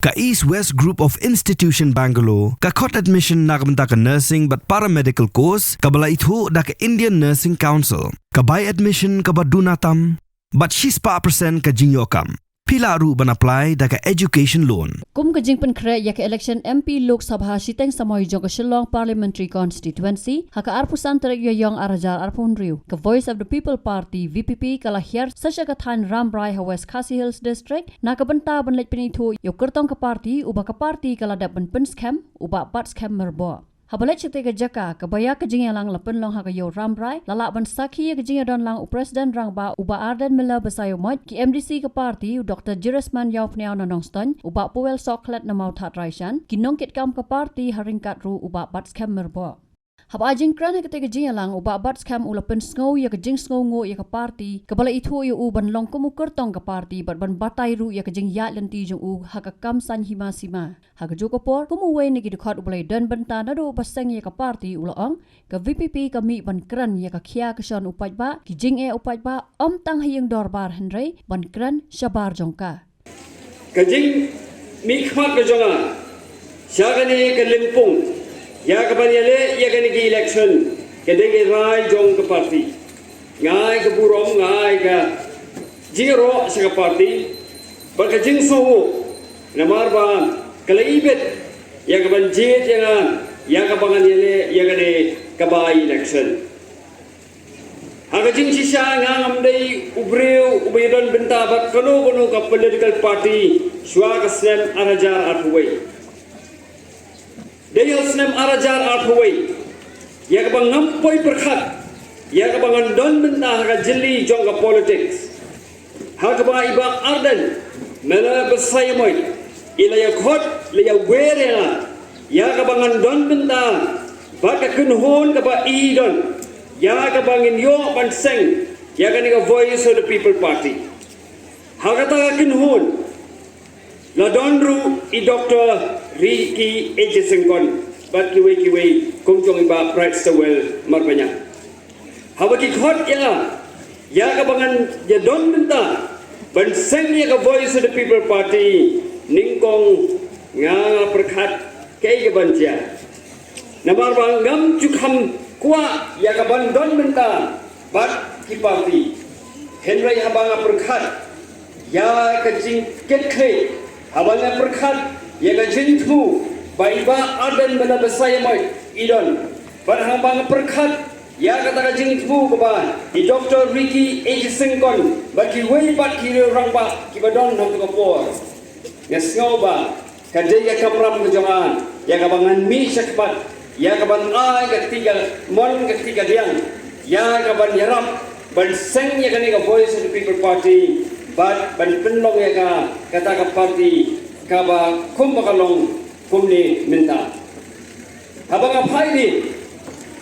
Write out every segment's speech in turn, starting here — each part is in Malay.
ka East West Group of Institution Bangalore, ka khot admission na kabanta ka nursing but paramedical course, ka bala ithu da ka Indian Nursing Council, ka buy admission ka ba dunatam, but she's pa percent ka jinyokam. Pila ru ban apply da ka education loan. Kum ka jing pen kre ya ka election MP Lok Sabha siteng samoy jong ka Shillong Parliamentary Constituency ha ka arpusan terek yo yong arajar arpun riu ka Voice of the People Party VPP kala hiar sasya ka than Rambrai ha West Khasi Hills District na ka benta ban lek penithu yo kertong ka party uba ka party kala da ban pen scam uba bat scam merbo. Habalet chete ka jaka ka baya ka jing lang lapen long ha ka yo Rambrai lala ban sakhi ka jing don lang President Rangba uba Arden Miller basayo mod ki MDC ka party Dr. Jirisman Yaw Pniaw na nongston uba Puel Soklet na mau that raishan kinong kit kam ka party haringkat ru uba bat scam merbo. Haba jing kran ha ka te ka jing lang uba bat scam ulapen sngow ya ka jing sngow ngo ya ka party ka bala ithu yo u ban long kumu kertong ka party bat ban batai ru ya ka jing ya lenti jong u ha ka kam san hima sima ha ka joko por kumu we ni ki khot ublai dan banta na do basang ya ka party ulaong ka VPP ka mi ban kran ya ka khia ka shon upaj ba ki jing e upaj ba om tang hayeng dorbar henry ban kran shabar jongka ka jing mi khmat ka jonga shagane ka limpung ya ka banyale ya ka ni election ka denge rai jong ka party ngai ka burom ngai ka jiro sa ka party ba ka jing so namar ba kala ibet ya ka banjit ya ka banyale ya ka ni ka ba election haga jing sisa ngam dei ubreu ubidon benta ba kono ka political party shwa ka sem arajar atway Dayal snem arajar arthway ya ka bang nampoy perkhat ya ka bang don benda ha jeli jong ka politics ha ka bang iba arden mela besay moy ila ya khot le ya werela ya ka bang don benda ba ka kunhon ka ba idon ya ka bang in yo ban seng ya ka ni ka Voice of the People Party ha ka ta kunhon la donru i Dr. Ricky Ejesengkon bat kiwe kum jong iba Bright Stowell marbanya habaki khot ya ka bangan ya don benta ban seng ya ka Voice of the People Party ningkong nga perkhat kay ka banja namar bang ngam chukham kwa ya ka ban don benta bat ki party henry habanga perkhat ya ka jing ket khay habanga perkhat ya ka jintu baiba adan bana besaya mai idon barhambang perkhat ya kata ka jintu ka ba I Dr. Ricky Ejesengkon baki wei bat ki rangba ki badon hang ka por ya sngoba ka de ya kamram ka jangan ya ka bangan mi sakpat ya ka ban ai ka tiga mon ka tiga diang ya ka ban yarap ban seng ya ka ni ka Voice of the People Party ban penlong ya ka kata ka party kaba kum bakalong kumni minta habang apai ni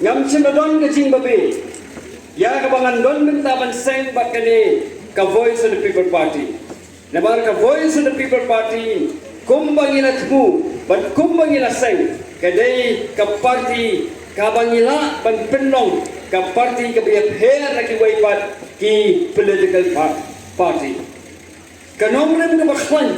ngam chimadon ka jing babe ya kabangan don minta ban seng bat kani ka Voice of the People Party nabar ka Voice of the People Party kum bangila tmu ban kum bangila seng kadai ka party kabangila ban penlong ka party ka biya her ki waipat ki political party kanong ren ka bakhwan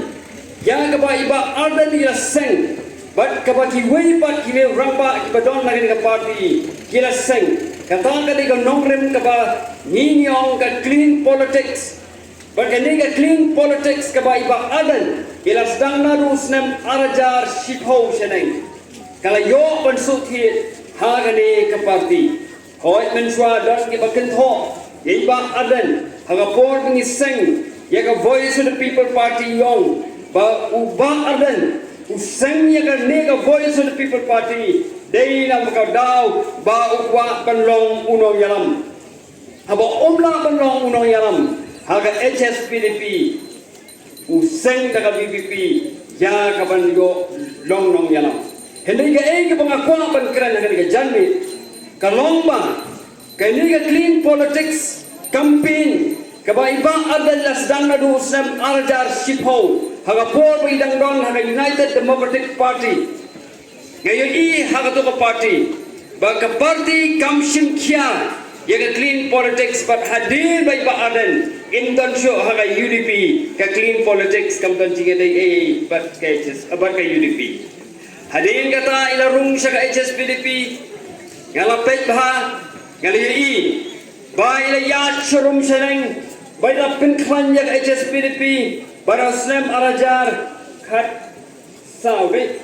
ya ka ba iba ardan ila seng bat ka ba ki wei bat ki ramba ki badon na ka party kila seng kata ka ni ka nongrem ka ba ninyong ka clean politics bat ka ni ka clean politics ka ba iba ardan ila sedang na rusnem arajar shipho sheneng kala yo ban suthi ha ka ni ka party hoy men swa dan ki ba kentho iba ardan ha ka por ni seng ya ka Voice of the People Party yong ba ubang adan useng ya ka nega Voice of the People Party dei na maka daw ba ukwa panlong unong yalam haba umla panlong unong yalam haga HSPDP useng daga BBP ya ka banyo long nong yalam hindi ka ka mga kwa ban kran na ka janmi kalomba kani ka clean politics campaign kaba iba adal sedang nadu sem arajar shipho haga por bidang dong haga United Democratic Party ngayon haga to ka party ba ka party kamshim kya Yaga clean politics but hadin by ba adan indon show haga UDP ka clean politics kam don jinga dai but ka UDP. Hadin kata ila rung sa ka HSPDP ngalapet ba ngali ba ila yat sharum sanang ba ila pinklan ya HSPDP para slam arajar khat sawi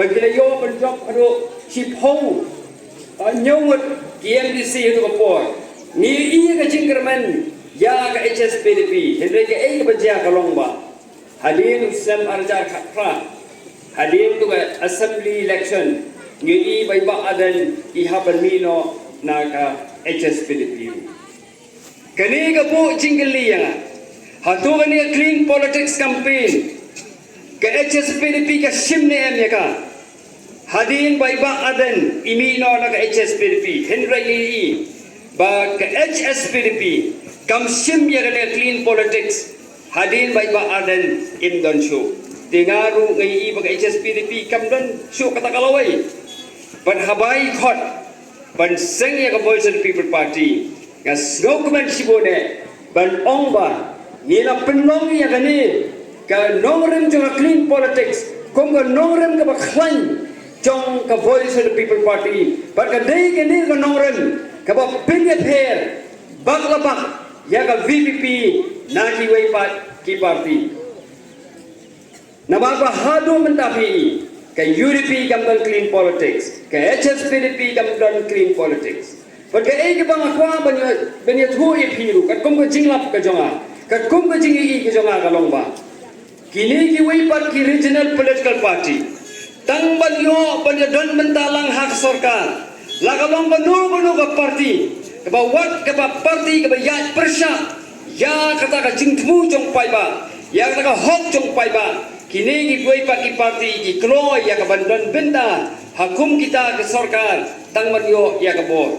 bagila yo penjok ado chip hong nyawat KMDC itu kapor ni iya ka jingkerman ya ka HSPDP hendai ka baja kalong ba hadin slam arajar khatra hadin tu ka assembly election ni bai ba adan ihaban mino na ka HSPDP kani ka po jingli ya hatu kani clean politics campaign ka HSPDP ka shimne em ya ka hadin bai ba adan imino na ka HSPDP hendrai ba ka HSPDP kam shim ya ka clean politics hadin bai ba adan imdon show tingaru ngai ba ka HSPDP kam don show kata kalawai ban habai khot ban seng ya ka Voice of the People Party nga dokumen sibone ban ongba ni la penong ya ka ni ka nongrem jong clean politics kong ka nongrem ka ba khlan jong ka Voice of the People Party but ka dei ka ni ka nongrem ka ba pinye pher baglabak ya ka VPP na ki wai pat ki party na ba hado mentapi ka UDP gamdan clean politics ka HSPDP gamdan clean politics but ka ei ka bang akwa banyo thu ipiru ka kum ka jinglap ka jonga ka kum ka jingi ka jonga ka longba kini ki wai pat ki regional political party tang banyo don mentalang hak sarkar la ka long banu ka party ka ba wat ka ba party ka ba ya persya ya kata ka jingtmu jong pai ba ya kata ka hok jong pai ba kini ki buai pak ki parti ki kloy ya ka bandon benda hakum kita ke sarkar tang manyo ya ka bor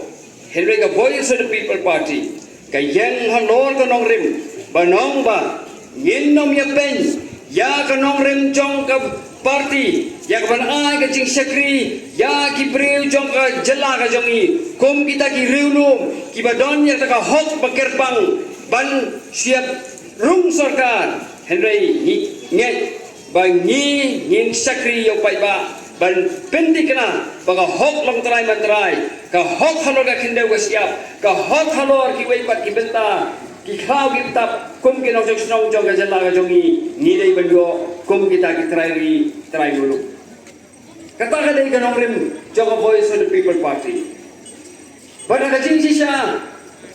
henry ka Voice of the People Party ka yang halor ka nong rim banong ba ngin nom ya pen ya ka nong rim jong ka parti ya ka ban ai ka jing sekri ya ki breu jong ka jela ka jongi kum kita ki riulum ki badon ya ka hok pakerbang ban siap rung sarkar henry nge bangi ngin sakri yo pai ba ban pendi kana baga hok long trai mantrai ka hok halor ka khinde wa siap ka hok halor ki wai pat ki benta ki khau ki tap kum ki no jok snong jong ga jala ga jongi ni dei banyo kum kita ki trai mulu kata ka dei ka nongrim jong Voice of the People Party bana ka jing sisha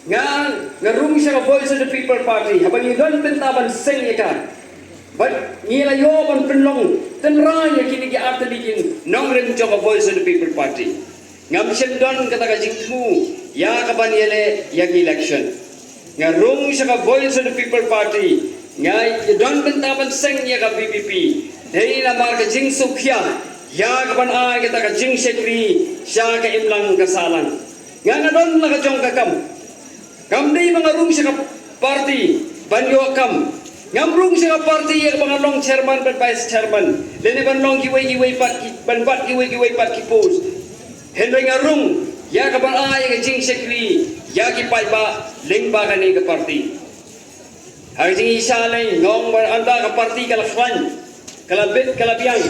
ngarung siya Voice of the People Party habang idon benta ban seng ka but nila yo ban penlong tenranya kini ki arta digin nongrem jong Voice of the People Party ngam sendon kata ka jingmu ya ka ban yele ya election ngarung siya Voice of the People Party ngai don bentaban seng ya ka PPP dei na mar ka jing sukhya ya ka ban ai kata ka jing sekri sya ka imlang kasalan ngana don la ka jong ka kam dei mangarung siya party banyo kam ngamrung siya party yang bangalong chairman dan vice chairman lene banlong kiway pat ki banbat kiway pat ki post henry ngarung ya ka ban ay ka jing sekri ya ki pai ba leng ba ka ni ka party har jing isa leng ngong ban anda ka party kala khwan kala bit kala biang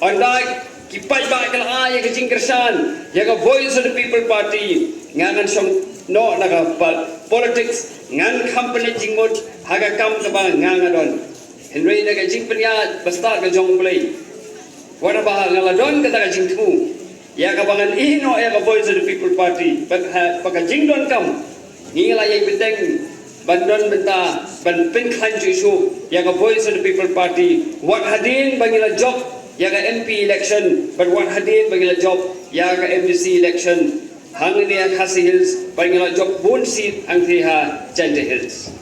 anda ki pai ba kala ay ka jing kersan ya ka Voice of the People Party ngangan som no naga politics ngan company jingot haga kam ka ba nganga don henry naga jing penya basta ka jong play wana ba ngala don ka ta jing tu ya ka bangan ino ya ka Voice of the People Party pag jing don kam ngila yai benteng bandon benta ban pen khan chu su ya ka Voice of the People Party wat hadin bangila job ya ka MP election but wat hadin bangila job ya ka MDC election hang ni ang Khasi Hills bangila job bun seat ang thiha Chante Hills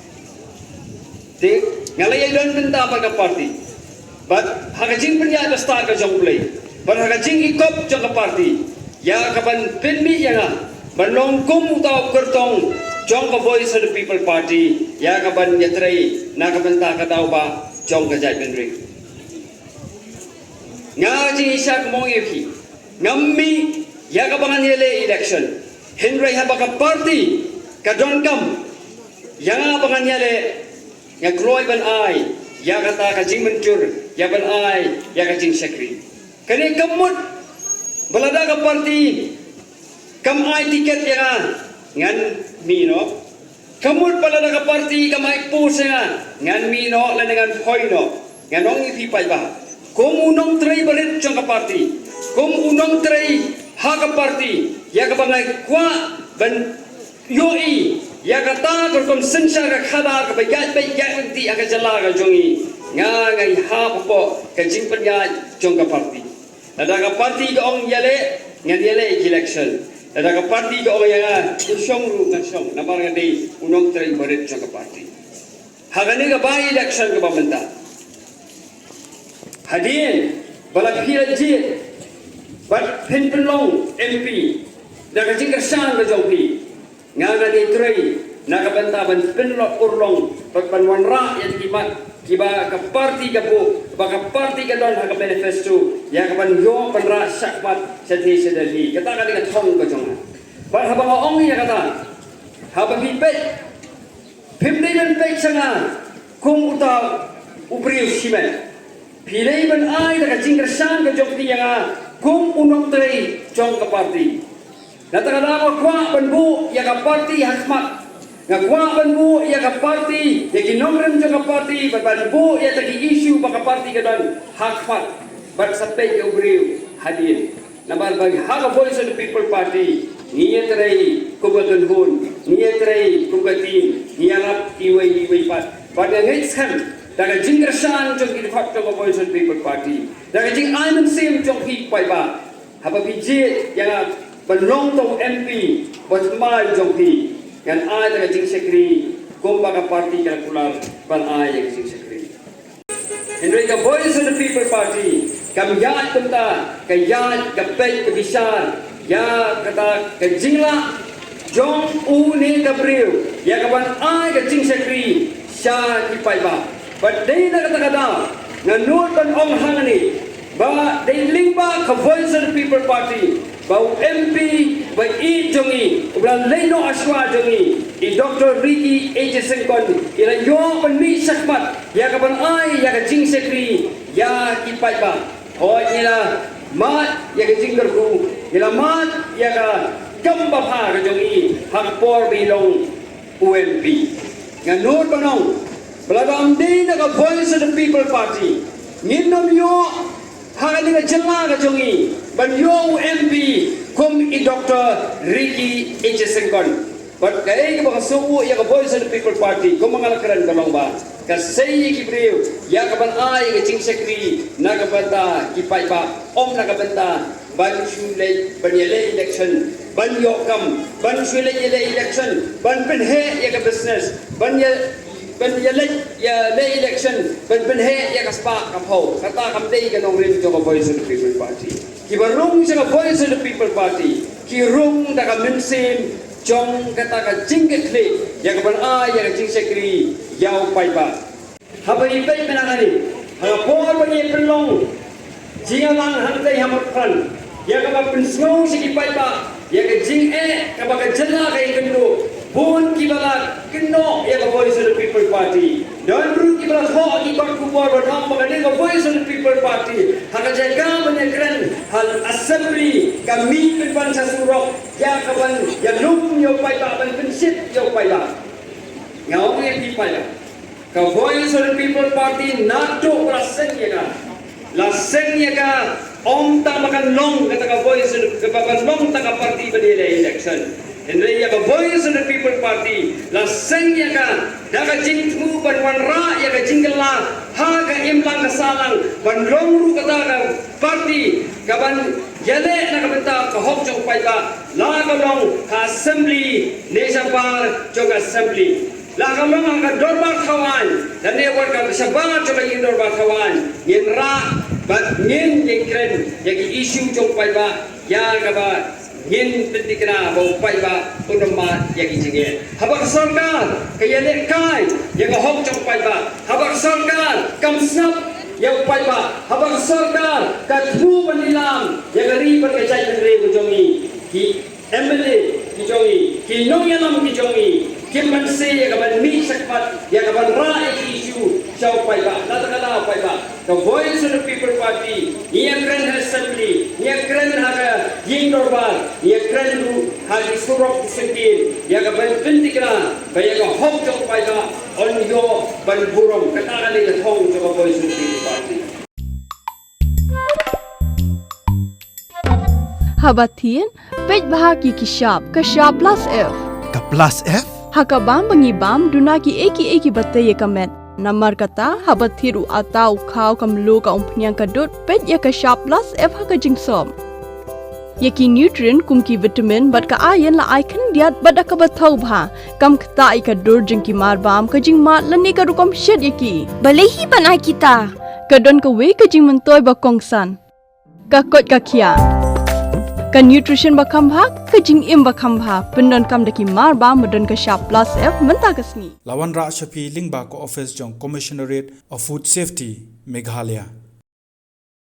tik ngalay don benta pa ka party but hagajing penya ka star ka jong play but hagajing ikop jong ka party ya ka ban pinmi ya nga banong kum utaw kertong jong ka Voice of the People Party ya ka ban yatray na ka benta ka daw ba jong ka jai benri nga jing isa mo yeki ngammi ya ka bangan yele election Henry habaka party kadon kam yang abangan yale nga kloy ban ai ya kata ka jing mencur ya ban ai ya ka jing sekri kani kamut balada ka party kam ai tiket ya ngan mino kamut balada ka party kam ai pus ya ngan mino la dengan poino ngan ong ipi pai ba kum unong trai balit jong ka party kum unong trai ha ka party ya ka bangai kwa ban yoi ya kata kon sensya ka khada ka bagat bagat ti aga jala ka jongi nga ngai ha po ka jingpan ya jong ka party ada ka party ka ong yale ngan yale election ada ka party ka ong ya shong ru ngan shong na barang dei unong trai balit jong ka party hagani ka bai election ka bamenta hadin balak hira jit bat pen pelong MP dah ka jingkar sang ka jopi nga di tray nakabanta ban penlot urlong pagpanwan ra yan kiba ka party ka po baka party ka don ka manifesto ya ka ban yo pan ra sakpat sa ti sa dali kata ka dengan thong ka jong ba habang ong ya kata habang hipet pimdai ban pek sanga kung utaw ubriu simen pilay ban ay ka jingkar sang ka jopi nga kung unong tray jong ka party natakadama kwa banbu ya ka party hakmat nga kwa banbu ya ka party ya kinomrem jong ka party banbu ya tagi issue baka party ka don hakmat bat sapay ka ubriu hadin nabar bagi haga voice of the people party niya tray kubatunhun niya tray kubatin niya rap iway pat pada ngitskan daga jingrasan jong kidfat jong voice of the people party daga jing aiman sim jong hik pai ba haba bijit yang penlong tong MP buat mai jongpi yang ai daga jing sekri komba ka party ka kular ban ai yang jing sekri Henry ka voice of the people party kam yat tumta ka yat ka pei ka bisar ya kata ka jingla jong u ne ka breu ya ka ban ai ka jing sekri sha ki pai ba but dei na kata kada nganut ban ong hangani ba dei lingba ka voice of the people party bau MP ba I jongi ublan leno aswa jongi I Dr. Ricky Ejesenkon ila yo ban mi sakmat ya ka ban ai ya ka jing sekri ya ki pai ba ho ila mat ya ka jing gerku ila mat ya ka kamba pha ka jongi hak por bilong UMP nganut banong belagam din na ka voice of the people party nginom yo haka nga jala ka jongi ban yo MP kum I Dr. Ricky Ejesenkon but kay ka baka suwo ya ka voice of the people party kum mga lakaran ka ba kasay ki breu ya ka ban ay ka jing sekri nakabanta ki pai ba om nakabanta ban shule ban yele election ban yo kam ban shule yele election ban pen he ya ka business ban yele ya le election ban he ya ka spa ka pho kata kam dei ka nong rin to ka voice of the people party ki barung sa ka voice of the people party ki rung da ka mensim jong kata ka jingkle ya ka ban ai ya ka jing sekri yaw pai ba haba ipai menangani ha por ba ni pelong jingalang hantai hamot khan ya ka ba pensong si pai ba ya ka jing ka ba ka jala ka ikendo bun ki bala kendo ya ka voice of the people party dan ru ki bala ho ki ba ku por ba nam ba ka voice of the people party ha ka jaga menyekran hal assembly kami pen sa surok ya ka ban ya lum yo pai ba ban pensit yo pai ba ngau ni pi pai ba ka voice of the people party nato prasen ya ka lasen ya ka om ta makan long kata ka voice of the long ta ka party ba di election Henry ya ka voice of the people party lasen ya ka daga jingtu ban wan ra ya ka jingla ha ka imlang ka salang ban long ru kata ka party ka ban yale na ka benta ka hok jong pai ba la ka long ka assembly nation par jong assembly la ka long ka dorbar khawan dan ne war ka sabar jong ka dorbar khawan yin ra bat ngin yekren ya ki issue jong pai ba ya ka ba ngin pentikna bau pai ba unama ya ki jinge habak sarkar kaya le kai ya ka hok jong pai ba habak sarkar kam snap ya pai ba habak sarkar ka thu banilam ya ka ri par ka chai re ko jongi ki MLA ki kijongi kinong yalam kijongi kiman se ya kaban mi sakpat ya kaban ra issue sau pai ba natakala pai ba the voice of the people party ia grand assembly ia grand haga yindorbar ia grand ru hagi surok sekin ya kaban pentikra baya ka hok jong pai ba on yo ban burong katakan ni thong jo voice of the people party Habatin, pej bahagi kashab plus F. Ka plus F? Hakabam bangibam dunaki eki batay kamet. Namar kata habathiru atau kau kamlu ka umpnyang kadut pej ya kashab plus F haka jingsom. Yaki nutrient kumki vitamin bat ka ayan la aikan diat bada ka bathau bha kam kata ikadur jingki marbam ka jingmat lani ka rukom shed yaki. Balehi panai kita. Kadon ka we ka jing mentoy ba kongsan. Ka kot ka kia. Ka nutrition bakam bha ka jing im bakam bha pendon kam daki mar ba medon ka sharp plus F menta kasni Lawan Ra Shafi Lingba ko office jong Commissionerate of Food Safety Meghalaya.